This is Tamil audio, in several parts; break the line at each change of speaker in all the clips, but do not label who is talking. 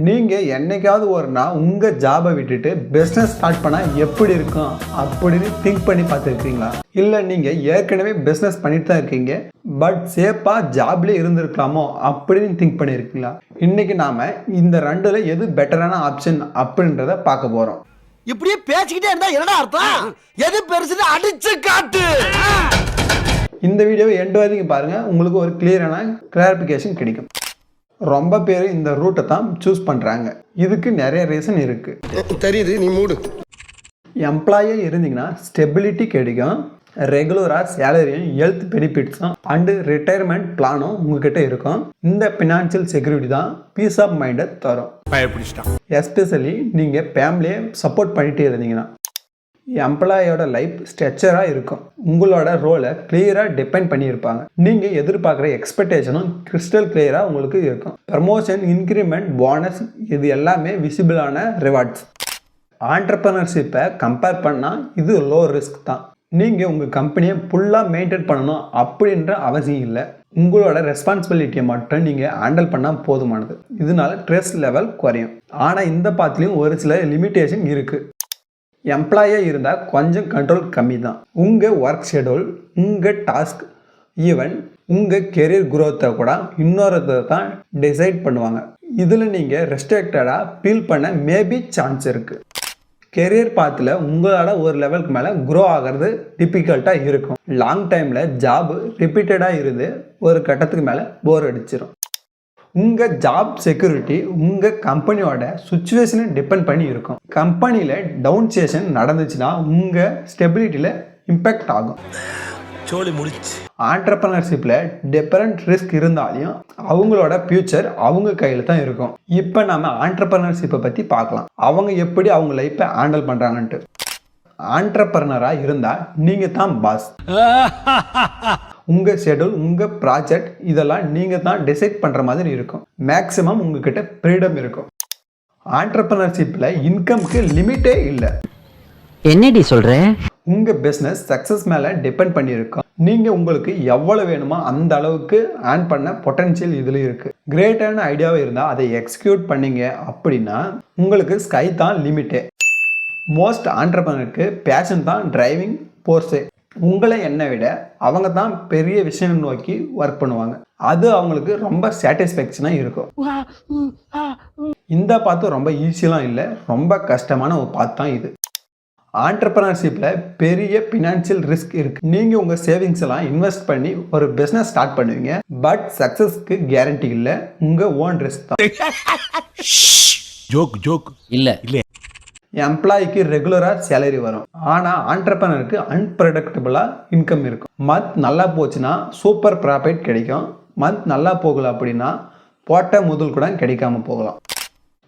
நீங்கள் என்னைக்காவது ஒரு நாள் உங்கள் ஜாபை விட்டுட்டு பிஸ்னஸ் ஸ்டார்ட் பண்ணால் எப்படி இருக்கும் அப்படின்னு திங்க் பண்ணி பார்த்துருக்கீங்களா? இல்லை நீங்கள் ஏற்கனவே பிஸ்னஸ் பண்ணிட்டு தான் இருக்கீங்க, பட் சேஃபாக ஜாப்லேயே இருந்திருக்கலாமோ அப்படின்னு திங்க் பண்ணியிருக்கீங்களா? இன்றைக்கி நாம் இந்த ரெண்டில் எது பெட்டரான ஆப்ஷன் அப்படின்றத பார்க்க போகிறோம்.
இப்படியே பேசிக்கிட்டே இருந்தா என்னடா அர்த்தம்? எது பெருசுன்னு அடிச்சு காட்டு.
இந்த வீடியோவை எண்ட் வரைக்கும் பாருங்கள், உங்களுக்கு ஒரு கிளியரான கிளாரிஃபிகேஷன் கிடைக்கும். ரொம்ப பேர் இந்த ரூட்டை தான் சூஸ் பண்ணுறாங்க. இதுக்கு நிறைய ரீசன் இருக்குது.
தெரியுது, நீ மூடு.
எம்ப்ளாயே இருந்தீங்கன்னா ஸ்டெபிலிட்டி கிடைக்கும், ரெகுலராக சேலரியும் ஹெல்த் பெனிஃபிட்ஸும் அண்டு ரிட்டையர்மெண்ட் பிளானும் உங்ககிட்ட இருக்கும். இந்த ஃபினான்ஷியல் செக்யூரிட்டி தான் பீஸ் ஆஃப் மைண்டை தரும். எஸ்பெஷலி நீங்கள் ஃபேமிலியை சப்போர்ட் பண்ணிகிட்டே இருந்தீங்கன்னா எம்ப்ளாயோட லைஃப் ஸ்ட்ரக்சராக இருக்கும். உங்களோட ரோலை கிளியராக டிபெண்ட் பண்ணியிருப்பாங்க. நீங்கள் எதிர்பார்க்குற எக்ஸ்பெக்டேஷனும் கிறிஸ்டல் கிளியராக உங்களுக்கு இருக்கும். ப்ரமோஷன், இன்க்ரிமெண்ட், போனஸ் இது எல்லாமே விசிபிளான ரிவார்ட்ஸ். ஆண்டர்ப்ரனர்ஷிப்பை கம்பேர் பண்ணால் இது லோ ரிஸ்க் தான். நீங்கள் உங்கள் கம்பெனியை ஃபுல்லாக மெயின்டைன் பண்ணணும் அப்படின்ற அவசியம் இல்லை. உங்களோட ரெஸ்பான்சிபிலிட்டியை மட்டும் நீங்கள் ஹேண்டில் பண்ணால் போதுமானது. இதனால ஸ்ட்ரெஸ் லெவல் குறையும். ஆனால் இந்த பாத்துலேயும் ஒரு சில லிமிட்டேஷன் இருக்குது. எம்ப்ளாயே இருந்தால் கொஞ்சம் கண்ட்ரோல் கம்மி தான். உங்கள் ஒர்க் ஷெடியூல், உங்கள் டாஸ்க், ஈவன் உங்கள் கெரியர் குரோத்தை கூட இன்னொருத்தர் தான் டிசைட் பண்ணுவாங்க. இதில் நீங்கள் ரெஸ்ட்ரிக்டடாக ஃபீல் பண்ண மேபி சான்ஸ் இருக்குது. கெரியர் பாத்தில் உங்களோட ஒரு லெவலுக்கு மேலே க்ரோ ஆகிறது டிஃபிகல்ட்டாக இருக்கும். லாங் டைமில் ஜாப் ரிப்பீட்டடாக இருந்து ஒரு கட்டத்துக்கு மேலே போர் அடிச்சிடும். உங்கள் ஜாப் செக்யூரிட்டி உங்கள் கம்பெனியோட சுச்சுவேஷனை டிபெண்ட் பண்ணி இருக்கும். கம்பெனியில் டவுன் சேஷன் நடந்துச்சுன்னா உங்கள் ஸ்டெபிலிட்டியில் இம்பேக்ட் ஆகும். ஆண்டர்ப்ரனர்ஷிப்பில் டிஃபரெண்ட் ரிஸ்க் இருந்தாலையும் அவங்களோட ஃபியூச்சர் அவங்க கையில் தான் இருக்கும். இப்போ நம்ம ஆண்டர்ப்ரனர்ஷிப்பை பற்றி பார்க்கலாம். அவங்க எப்படி அவங்க லைஃப்பை ஹேண்டில் பண்ணுறாங்கன்ட்டு. ஆண்டர்ப்ரனராக இருந்தால் நீங்கள் தான் பாஸ். உங்கள் ஷெடியூல், உங்கள் ப்ராஜெக்ட் இதெல்லாம் நீங்கள் தான் டிசைட் பண்ணுற மாதிரி இருக்கும். மேக்ஸிமம் உங்ககிட்ட ஃப்ரீடம் இருக்கும். ஆண்டர்ப்ரனர்ஷிப்பில் இன்கம்க்கு லிமிட்டே இல்லை.
என்னடி சொல்கிற?
உங்கள் பிஸ்னஸ் சக்ஸஸ் மேலே டிபெண்ட் பண்ணியிருக்கோம். நீங்கள் உங்களுக்கு எவ்வளோ வேணுமோ அந்த அளவுக்கு ஏர்ன் பண்ண பொட்டன்ஷியல் இதில் இருக்குது. கிரேட்டான ஐடியாவாக இருந்தால் அதை எக்ஸிக்யூட் பண்ணீங்க அப்படின்னா உங்களுக்கு ஸ்கை தான் லிமிட்டே. மோஸ்ட் ஆண்டர்ப்ரனருக்கு பேஷன் தான் டிரைவிங் ஃபோர்ஸே. உங்களை என்னை விட அவங்க தான் பெரிய விஷயம் நோக்கி ஒர்க் பண்ணுவாங்க. அது அவங்களுக்கு ரொம்ப சாட்டிஸ்ஃபேக்ஷனாக இருக்கும். இந்த பாத்து ரொம்ப ஈஸியெலாம் இல்லை, ரொம்ப கஷ்டமான ஒரு பாத்து தான் இது. ஆண்டர்ப்ரனர்ஷிப்பில் பெரிய ஃபினான்ஷியல் ரிஸ்க் இருக்குது. நீங்கள் உங்கள் சேவிங்ஸ் எல்லாம் இன்வெஸ்ட் பண்ணி ஒரு பிஸ்னஸ் ஸ்டார்ட் பண்ணுவீங்க, பட் சக்ஸஸ்க்கு கேரண்டி இல்லை. உங்கள் ஓன் ரிஸ்க் தான்.
இல்லை.
எம்ப்ளாய்க்கு ரெகுலராக சேலரி வரும், ஆனால் ஆண்டர்ப்ரனருக்கு அன்பிரடிக்டபிளாக இன்கம் இருக்கும். மந்த் நல்லா போச்சுன்னா சூப்பர் ப்ராஃபிட் கிடைக்கும். மந்த் நல்லா போகல அப்படின்னா போட்ட முதல் கூட கிடைக்காம போகலாம்.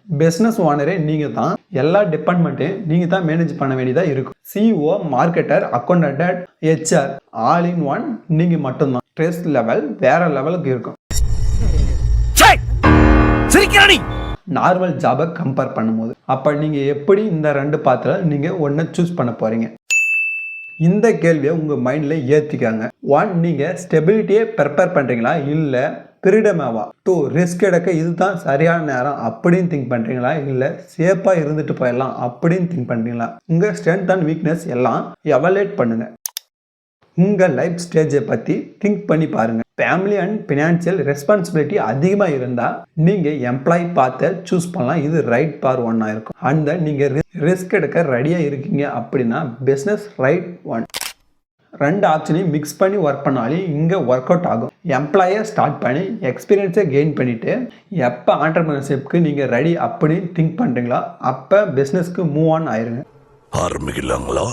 பிஸ்னஸ் ஓனரே நீங்கள் தான். எல்லா டிபார்ட்மெண்ட்டையும் நீங்கள் தான் மேனேஜ் பண்ண வேண்டியதாக இருக்கும். CEO, marketer, accountant, HR all in one நீங்கள் மட்டும்தான். ஸ்ட்ரெஸ் லெவல் வேற லெவலுக்கு இருக்கும். நார்மல் ஜாபை கம்பேர் பண்ணும்போது அப்போ நீங்கள் எப்படி இந்த ரெண்டு பாத்தில் நீங்கள் ஒன்றை சூஸ் பண்ண போகிறீங்க? இந்த கேள்வியை உங்கள் மைண்டில் ஏற்றிக்காங்க. ஒன், நீங்கள் ஸ்டெபிலிட்டியை ப்ரிப்பேர் பண்ணுறீங்களா, இல்லை ஃப்ரீடமாவா? டூ, ரிஸ்க் எடுக்க இதுதான் சரியான நேரம் அப்படின்னு திங்க் பண்ணுறீங்களா, இல்லை சேஃபாக இருந்துட்டு போயிடலாம் அப்படின்னு திங்க் பண்ணுறீங்களா? உங்கள் ஸ்ட்ரென்த் அண்ட் வீக்னஸ் எல்லாம் எவலேட் பண்ணுங்கள். உங்கள் லைஃப் ஸ்டேஜை பற்றி திங்க் பண்ணி பாருங்கள். ஃபேமிலி அண்ட் ஃபினான்ஷியல் ரெஸ்பான்சிபிலிட்டி அதிகமாக இருந்தால் நீங்கள் எம்ப்ளாயி பார்த்து சூஸ் பண்ணலாம். இது ரைட் பார் ஒன்னாக இருக்கும். அண்ட் நீங்கள் ரிஸ்க் எடுக்க ரெடியாக இருக்கீங்க அப்படின்னா பிஸ்னஸ் ரைட் ஒன். ரெண்டு ஆப்ஷனையும் மிக்ஸ் பண்ணி ஒர்க் பண்ணாலும் இங்கே ஒர்க் அவுட் ஆகும். எம்ப்ளாயை ஸ்டார்ட் பண்ணி எக்ஸ்பீரியன்ஸை கெயின் பண்ணிவிட்டு எப்போ ஆண்டர்ப்ரனர்ஷிப்க்கு நீங்கள் ரெடி அப்படின்னு திங்க் பண்ணுறீங்களோ அப்போ பிஸ்னஸ்க்கு மூவ் ஆன் ஆயிருங்க.
ஆரம்பிக்கலாங்களா?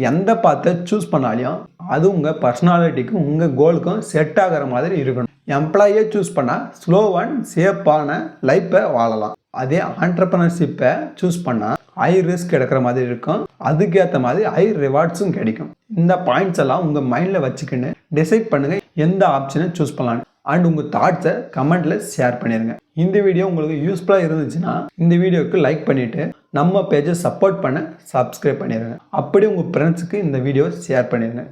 எந்த பாத்தை சூஸ் பண்ணாலையும் அது உங்கள் பர்சனாலிட்டிக்கும் உங்கள் கோலுக்கும் செட் ஆகிற மாதிரி இருக்கணும். எம்ப்ளாயே சூஸ் பண்ணால் ஸ்லோ அண்ட் சேஃபான லைஃப்பை வாழலாம். அதே ஆண்டர்ப்ரனர்ஷிப்பை சூஸ் பண்ணால் ஹை ரிஸ்க் எடுக்கிற மாதிரி இருக்கும், அதுக்கேற்ற மாதிரி ஹை ரிவார்ட்ஸும் கிடைக்கும். இந்த பாயிண்ட்ஸ் எல்லாம் உங்கள் மைண்டில் வச்சுக்கின்னு டிசைட் பண்ணுங்கள் எந்த ஆப்ஷனை சூஸ் பண்ணலான்னு. அண்ட் உங்கள் தாட்ஸை கமெண்ட்டில் ஷேர் பண்ணிடுங்க. இந்த வீடியோ உங்களுக்கு யூஸ்ஃபுல்லாக இருந்துச்சுன்னா இந்த வீடியோவுக்கு லைக் பண்ணிவிட்டு நம்ம பேஜை சப்போர்ட் பண்ண சப்ஸ்கிரைப் பண்ணிடுங்க. அப்படி உங்கள் ஃப்ரெண்ட்ஸுக்கு இந்த வீடியோ ஷேர் பண்ணிடுங்க.